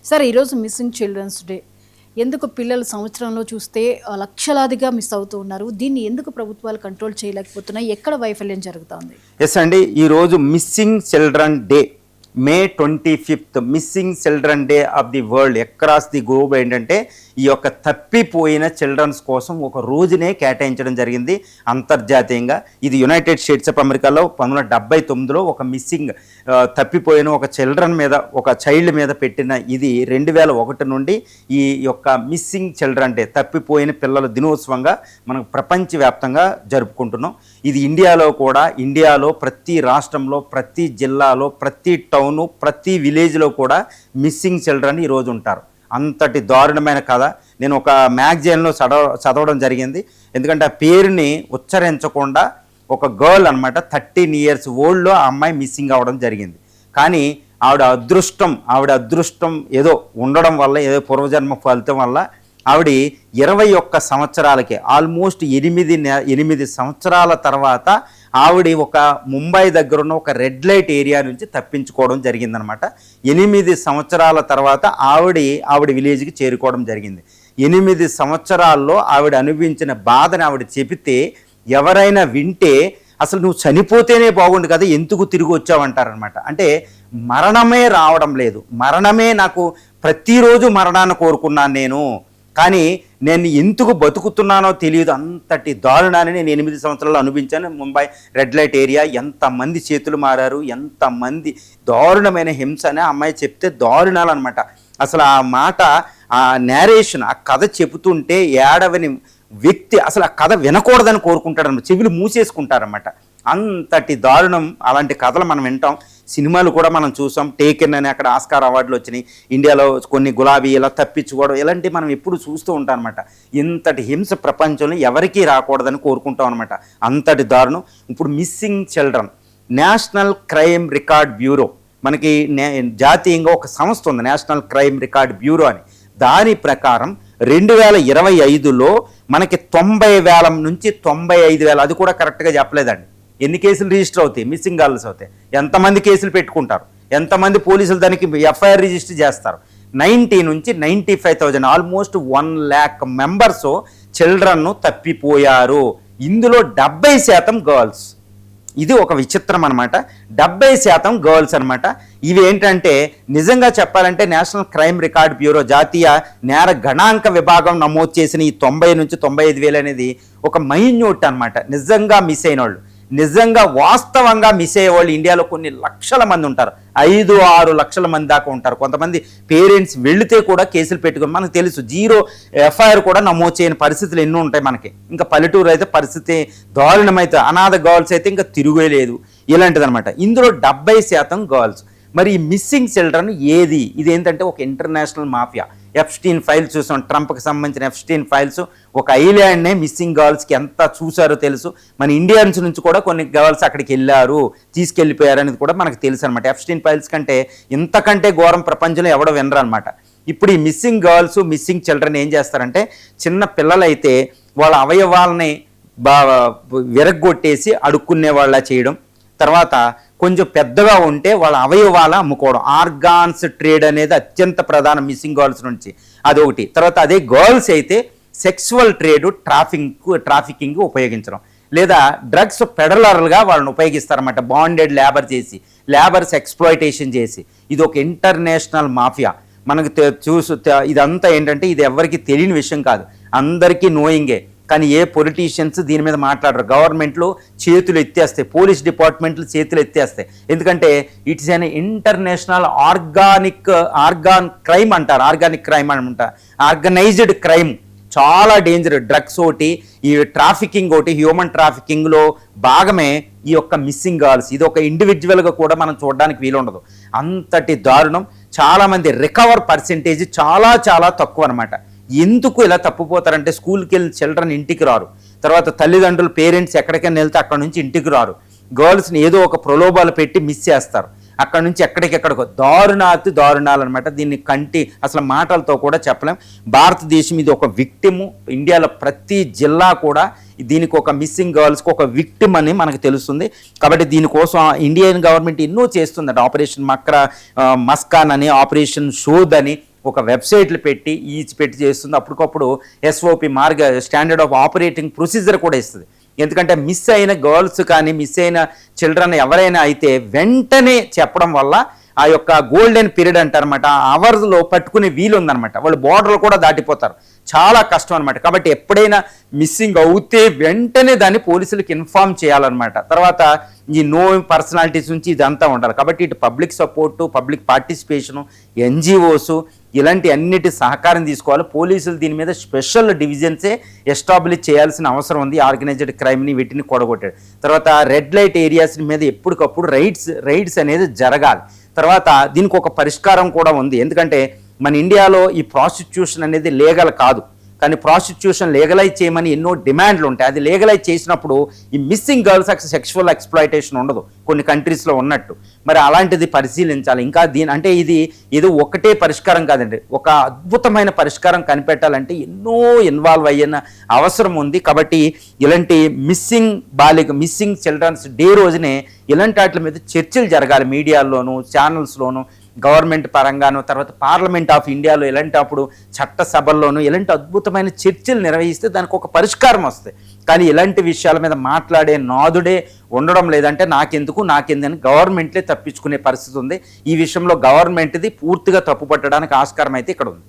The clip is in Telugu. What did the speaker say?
సరే ఈరోజు మిస్సింగ్ చిల్డ్రన్స్ డే. ఎందుకు పిల్లలు సంవత్సరంలో చూస్తే లక్షలాదిగా మిస్ అవుతూ ఉన్నారు. దీన్ని ఎందుకు ప్రభుత్వాలు కంట్రోల్ చేయలేకపోతున్నాయి? ఎక్కడ వైఫల్యం జరుగుతోంది? ఎస్ అండి, ఈరోజు missing children day May 25th missing children day of the world across the globe ఏంటంటే ఈ యొక్క తప్పిపోయిన చిల్డ్రన్స్ కోసం ఒక రోజునే కేటాయించడం జరిగింది అంతర్జాతీయంగా. ఇది యునైటెడ్ స్టేట్స్ ఆఫ్ అమెరికాలో 1979లో ఒక మిస్సింగ్ తప్పిపోయిన ఒక చిల్డ్రన్ మీద, ఒక చైల్డ్ మీద పెట్టిన ఇది 2001 నుండి ఈ యొక్క మిస్సింగ్ చిల్డ్రన్ డే, తప్పిపోయిన పిల్లల దినోత్సవంగా మనం ప్రపంచవ్యాప్తంగా జరుపుకుంటున్నాం. ఇది ఇండియాలో ప్రతి రాష్ట్రంలో, ప్రతి జిల్లాలో, ప్రతి టౌను, ప్రతి విలేజ్లో కూడా మిస్సింగ్ చిల్డ్రన్ ఈరోజు ఉంటారు. అంతటి దారుణమైన కథ నేను ఒక మ్యాగజైన్లో చదవడం జరిగింది. ఎందుకంటే ఆ పేరుని ఉచ్చరించకుండా ఒక గర్ల్ అనమాట, 13 years ఓల్డ్లో ఆ అమ్మాయి మిస్సింగ్ అవ్వడం జరిగింది. కానీ ఆవిడ అదృష్టం ఏదో ఉండడం వల్ల, ఏదో పూర్వజన్మ ఫలితం వల్ల ఆవిడ 21 సంవత్సరాలకే, ఆల్మోస్ట్ 8 సంవత్సరాల తర్వాత ఆవిడ ఒక ముంబై దగ్గర ఉన్న ఒక రెడ్ లైట్ ఏరియా నుంచి తప్పించుకోవడం జరిగిందనమాట. 8 సంవత్సరాల తర్వాత ఆవిడ విలేజ్కి చేరుకోవడం జరిగింది. 8 సంవత్సరాల్లో ఆవిడ అనుభవించిన బాధని ఆవిడ చెబితే ఎవరైనా వింటే అసలు నువ్వు చనిపోతేనే బాగుండు కదా, ఎందుకు తిరిగి వచ్చావంటారనమాట. అంటే మరణమే రావడం లేదు, మరణమే నాకు ప్రతిరోజు మరణాన్ని కోరుకున్నాను కానీ నేను ఎందుకు బతుకుతున్నానో తెలియదు. అంతటి దారుణాన్ని నేను 8 సంవత్సరాలు అనుభవించాను. ముంబై రెడ్ లైట్ ఏరియా, ఎంతమంది చేతులు మారారు, ఎంతమంది దారుణమైన హింస అని అమ్మాయి చెప్తే దారుణాలు అనమాట. అసలు ఆ మాట, ఆ నేరేషన్, ఆ కథ చెబుతుంటే ఏడవని వ్యక్తి అసలు ఆ కథ వినకూడదని కోరుకుంటాడన్నమాట, చెవులు మూసేసుకుంటారన్నమాట. అంతటి దారుణం. అలాంటి కథలు మనం వింటాం, సినిమాలు కూడా మనం చూసాం. టేకెన్ అని అక్కడ ఆస్కార్ అవార్డులు వచ్చినాయి. ఇండియాలో కొన్ని గులాబీ ఇలా తప్పించుకోవడం, ఇలాంటివి మనం ఎప్పుడు చూస్తూ ఉంటాం అనమాట. ఇంతటి హింస ప్రపంచంలో ఎవరికీ రాకూడదని కోరుకుంటాం అనమాట. అంతటి దారుణం. ఇప్పుడు missing children national crime record bureau, మనకి జాతీయంగా ఒక సంస్థ ఉంది, నేషనల్ క్రైమ్ రికార్డ్ బ్యూరో అని. దాని ప్రకారం 2025లో మనకి 90,000 నుంచి 95,000, అది కూడా కరెక్ట్గా చెప్పలేదండి, ఎన్ని కేసులు రిజిస్టర్ అవుతాయి, మిస్సింగ్ గర్ల్స్ అవుతాయి, ఎంతమంది కేసులు పెట్టుకుంటారు, ఎంతమంది పోలీసులు దానికి ఎఫ్ఐఆర్ రిజిస్టర్ చేస్తారు. 90 నుంచి 95,000, ఆల్మోస్ట్ 1 lakh మెంబర్స్ చిల్డ్రన్ను తప్పిపోయారు. ఇందులో 70% గర్ల్స్. ఇది ఒక విచిత్రం అనమాట. 70% గర్ల్స్ అనమాట. ఇవి ఏంటంటే నిజంగా చెప్పాలంటే నేషనల్ క్రైమ్ రికార్డ్ బ్యూరో, జాతీయ నేర గణాంక విభాగం నమోదు చేసిన ఈ 90 నుంచి 95,000 అనేది ఒక మైన్యూట్ అనమాట. నిజంగా మిస్ అయిన వాళ్ళు, నిజంగా వాస్తవంగా మిస్ అయ్యేవాళ్ళు ఇండియాలో కొన్ని లక్షల మంది ఉంటారు. 5-6 లక్షల మంది దాకా ఉంటారు. కొంతమంది పేరెంట్స్ వెళితే కూడా కేసులు పెట్టుకుని, మనకు తెలుసు, 0 ఎఫ్ఐఆర్ కూడా నమోదు చేయని పరిస్థితులు ఎన్నో ఉంటాయి మనకి. ఇంకా పల్లెటూరు అయితే పరిస్థితి దారుణమైతే, అనాథ గర్ల్స్ అయితే ఇంకా తిరుగులేదు, ఇలాంటిదనమాట. ఇందులో 70% గర్ల్స్. మరి ఈ మిస్సింగ్ చిల్డ్రన్ ఏది? ఇది ఏంటంటే ఒక ఇంటర్నేషనల్ మాఫియా. ఎప్స్టీన్ ఫైల్స్ చూసాం, ట్రంప్కి సంబంధించిన ఎప్స్టీన్ ఫైల్స్. ఒక ఐలాండ్నే మిస్సింగ్ గర్ల్స్కి ఎంత చూసారో తెలుసు. మన ఇండియన్స్ నుంచి కూడా కొన్ని గర్ల్స్ అక్కడికి వెళ్ళారు, తీసుకెళ్ళిపోయారు అనేది కూడా మనకు తెలుసు అనమాట. ఎప్స్టీన్ ఫైల్స్ కంటే ఇంతకంటే ఘోరం ప్రపంచంలో ఎవడో వినరు అనమాట. ఇప్పుడు ఈ మిస్సింగ్ గర్ల్స్, మిస్సింగ్ చిల్డ్రన్ ఏం చేస్తారంటే, చిన్న పిల్లలైతే వాళ్ళ అవయవాలని విరగ్గొట్టేసి అడుక్కునే వాళ్ళ చేయడం, తర్వాత కొంచెం పెద్దగా ఉంటే వాళ్ళ అవయవాల అమ్ముకోవడం. ఆర్గాన్స్ ట్రేడ్ అనేది అత్యంత ప్రధాన మిస్సింగ్ గర్ల్స్ నుంచి, అదొకటి. తర్వాత అదే గర్ల్స్ అయితే సెక్సువల్ ట్రేడ్, ట్రాఫికింగ్ ఉపయోగించడం, లేదా డ్రగ్స్ పెడలర్లుగా వాళ్ళని ఉపయోగిస్తారన్నమాట. బాండెడ్ లేబర్ చేసి, లేబర్స్ ఎక్స్ప్లాయిటేషన్ చేసి. ఇది ఒక ఇంటర్నేషనల్ మాఫియా. మనకు ఇదంతా ఏంటంటే ఇది ఎవరికి తెలియని విషయం కాదు, అందరికీ నోయింగే. కానీ ఏ పొలిటీషియన్స్ దీని మీద మాట్లాడరు. గవర్నమెంట్లు చేతులు ఎత్తేస్తాయి, పోలీస్ డిపార్ట్మెంట్లు చేతులు ఎత్తేస్తాయి. ఎందుకంటే it's an international organ crime అంటారు. ఆర్గానిక్ క్రైమ్ అంటారు, ఆర్గనైజ్డ్ క్రైమ్. చాలా డేంజర్. డ్రగ్స్ ఒకటి, ఈ ట్రాఫికింగ్ ఒకటి, హ్యూమన్ ట్రాఫికింగ్లో భాగమే ఈ యొక్క మిస్సింగ్ గర్ల్స్. ఇది ఒక ఇండివిజువల్గా కూడా మనం చూడడానికి వీలుండదు, అంతటి దారుణం. చాలామంది రికవర్ పర్సెంటేజ్ చాలా చాలా తక్కువ అనమాట. ఎందుకు ఇలా తప్పిపోతారంటే, స్కూల్కి వెళ్ళిన చిల్డ్రన్ ఇంటికి రారు, తర్వాత తల్లిదండ్రులు పేరెంట్స్ ఎక్కడికైనా వెళ్తే అక్కడ నుంచి ఇంటికి రారు. గర్ల్స్ని ఏదో ఒక ప్రలోభాలు పెట్టి మిస్ చేస్తారు. అక్కడ నుంచి ఎక్కడికెక్కడికో దారుణాలు అనమాట. దీన్ని అసలు మాటలతో కూడా చెప్పలేం. భారతదేశం ఇది ఒక విక్టిము. ఇండియాలో ప్రతి జిల్లా కూడా దీనికి ఒక మిస్సింగ్ గర్ల్స్కి ఒక విక్టిమ్ అని మనకు తెలుస్తుంది. కాబట్టి దీనికోసం ఇండియన్ గవర్నమెంట్ ఎన్నో చేస్తుందట. ఆపరేషన్ మస్కాన్ అని, ఆపరేషన్ షోద్ అని, ఒక వెబ్సైట్లు పెట్టి పెట్టి చేస్తుంది. అప్పటికప్పుడు SOP standard of operating procedure కూడా ఇస్తుంది. ఎందుకంటే మిస్ అయిన గర్ల్స్ కానీ మిస్ అయిన చిల్డ్రన్ ఎవరైనా అయితే వెంటనే చెప్పడం వల్ల ఆ యొక్క గోల్డెన్ పీరియడ్ అంటారనమాట, ఆ అవర్స్లో పట్టుకునే వీలు ఉందన్నమాట. వాళ్ళు బోర్డర్లు కూడా దాటిపోతారు, చాలా కష్టం అనమాట. కాబట్టి ఎప్పుడైనా మిస్సింగ్ అవుతే వెంటనే దాన్ని పోలీసులకు ఇన్ఫార్మ్ చేయాలన్నమాట. తర్వాత ఈ నో పర్సనాలిటీస్ నుంచి ఇదంతా ఉండాలి. కాబట్టి ఇటు public support, public participation, NGOs ఇలాంటి అన్నిటి సహకారం తీసుకోవాలి. పోలీసులు దీని మీద స్పెషల్ డివిజన్సే ఎస్టాబ్లిష్ చేయాల్సిన అవసరం ఉంది. ఆర్గనైజ్డ్ క్రైమ్ని వీటిని కొడగొట్టాడు. తర్వాత రెడ్ లైట్ ఏరియాస్ మీద ఎప్పటికప్పుడు రైడ్స్ అనేది జరగాలి. తర్వాత దీనికి ఒక పరిష్కారం కూడా ఉంది. ఎందుకంటే మన ఇండియాలో ఈ ప్రాస్టిట్యూషన్ అనేది లీగల్ కాదు, కానీ ప్రాస్టిట్యూషన్ లీగలైజ్ చేయమని ఎన్నో డిమాండ్లు ఉంటాయి. అది లీగలైజ్ చేసినప్పుడు ఈ మిస్సింగ్ గర్ల్స్ సెక్షువల్ ఎక్స్ప్లాయిటేషన్ ఉండదు కొన్ని కంట్రీస్లో ఉన్నట్టు. మరి అలాంటిది పరిశీలించాలి. ఇంకా అంటే ఇది ఒకటే పరిష్కారం కాదండి, ఒక అద్భుతమైన పరిష్కారం కనిపెట్టాలంటే ఎన్నో ఇన్వాల్వ్ అయ్యిన అవసరం ఉంది. కాబట్టి ఇలాంటి మిస్సింగ్ చిల్డ్రన్స్ డే రోజునే ఇలాంటి వాటి మీద చర్చలు జరగాలి, మీడియాల్లోనూ ఛానల్స్లోనూ, గవర్నమెంట్ పరంగాను. తర్వాత పార్లమెంట్ ఆఫ్ ఇండియాలో ఇలాంటప్పుడు చట్టసభల్లోనూ ఇలాంటి అద్భుతమైన చర్చలు నిర్వహిస్తే దానికి ఒక పరిష్కారం వస్తుంది. కానీ ఇలాంటి విషయాల మీద మాట్లాడే నాదుడే ఉండడం లేదంటే నాకెందని గవర్నమెంట్లే తప్పించుకునే పరిస్థితి ఉంది. ఈ విషయంలో గవర్నమెంట్ది పూర్తిగా తప్పుపట్టడానికి ఆస్కారం అయితే ఇక్కడ ఉంది.